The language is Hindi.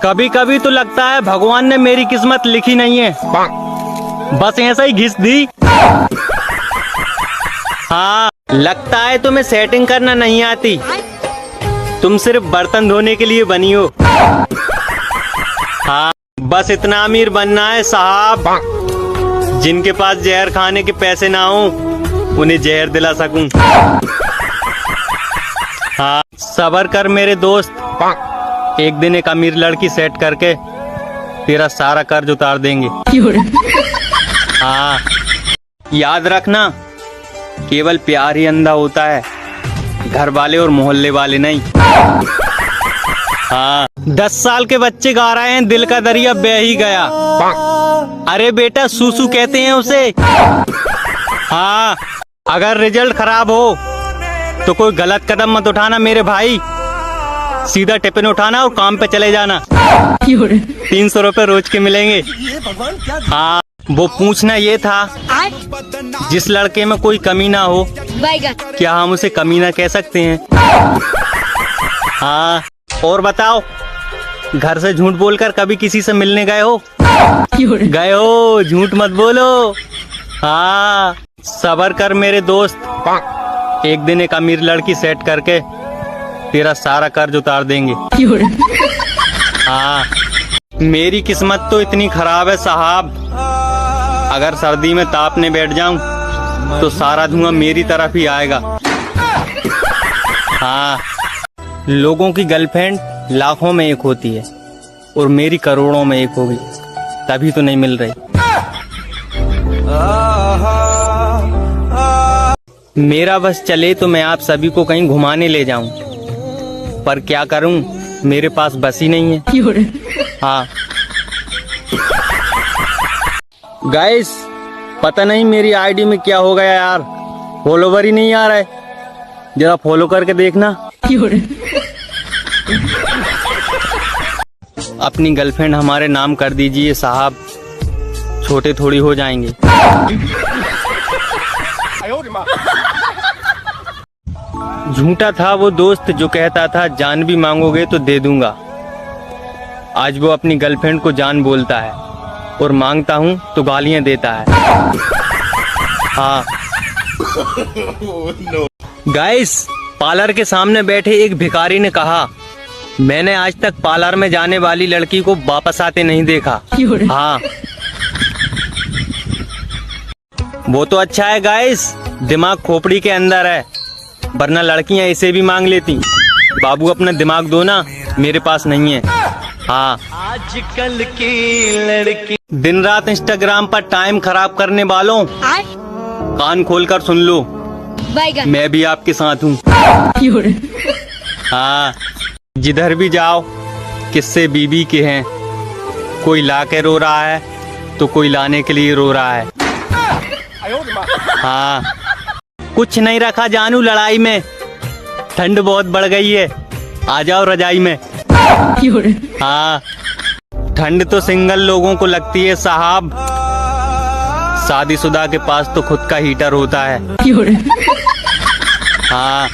कभी कभी तो लगता है भगवान ने मेरी किस्मत लिखी नहीं है, बस ऐसा ही घिस दी। हाँ, लगता है तुम्हें सेटिंग करना नहीं आती, तुम सिर्फ बर्तन धोने के लिए बनी हो। हाँ, बस इतना अमीर बनना है साहब, जिनके पास जहर खाने के पैसे ना हो उन्हें जहर दिला सकूं। हाँ, सबर कर मेरे दोस्त, एक दिन एक अमीर लड़की सेट करके तेरा सारा कर्ज उतार देंगे। हाँ, याद रखना, केवल प्यार ही अंधा होता है, घर वाले और मोहल्ले वाले नहीं। हाँ, 10 साल के बच्चे गा रहे हैं दिल का दरिया बह ही गया। अरे बेटा, सूसू कहते हैं उसे। हाँ, अगर रिजल्ट खराब हो तो कोई गलत कदम मत उठाना मेरे भाई, सीधा टिफिन उठाना और काम पे चले जाना। 300 रुपए रोज के मिलेंगे। हाँ, वो पूछना ये था, जिस लड़के में कोई कमी ना हो क्या हम उसे कमीना कह सकते हैं? हाँ, और बताओ, घर से झूठ बोलकर कभी किसी से मिलने गए हो? गए हो, झूठ मत बोलो। हाँ, सबर कर मेरे दोस्त, एक दिन एक अमीर लड़की सेट करके तेरा सारा कर्ज उतार देंगे। हाँ, मेरी किस्मत तो इतनी खराब है साहब, अगर सर्दी में तापने बैठ जाऊं तो सारा धुआं मेरी तरफ ही आएगा। हाँ, लोगों की गर्लफ्रेंड लाखों में एक होती है और मेरी करोड़ों में एक होगी, तभी तो नहीं मिल रही। मेरा बस चले तो मैं आप सभी को कहीं घुमाने ले जाऊं, पर क्या करूं, मेरे पास बस ही नहीं है। हाँ गाइस, पता नहीं मेरी आईडी में क्या हो गया यार, फॉलोवर ही नहीं आ रहा है, जरा फॉलो करके देखना। अपनी गर्लफ्रेंड हमारे नाम कर दीजिए साहब, छोटे थोड़ी हो जाएंगे। झूठा था वो दोस्त जो कहता था जान भी मांगोगे तो दे दूंगा, आज वो अपनी गर्लफ्रेंड को जान बोलता है और मांगता हूँ तो गालियां देता है। हाँ गाइस, पार्लर के सामने बैठे एक भिखारी ने कहा, मैंने आज तक पार्लर में जाने वाली लड़की को वापस आते नहीं देखा। हाँ, वो तो अच्छा है गाइस, दिमाग खोपड़ी के अंदर है, वरना लड़कियां इसे भी मांग लेती। बाबू अपना दिमाग दो ना, मेरे पास नहीं है। हाँ, आजकल की लड़की दिन रात इंस्टाग्राम पर टाइम खराब करने वालों, कान खोलकर सुन लो, मैं भी आपके साथ हूँ। हाँ, जिधर भी जाओ किस्से बीबी के हैं, कोई ला के रो रहा है तो कोई लाने के लिए रो रहा है। हाँ, कुछ नहीं रखा जानू लड़ाई में, ठंड बहुत बढ़ गई है, आ जाओ रजाई में। हाँ, ठंड तो सिंगल लोगों को लगती है साहब, शादीशुदा के पास तो खुद का हीटर होता है। हाँ,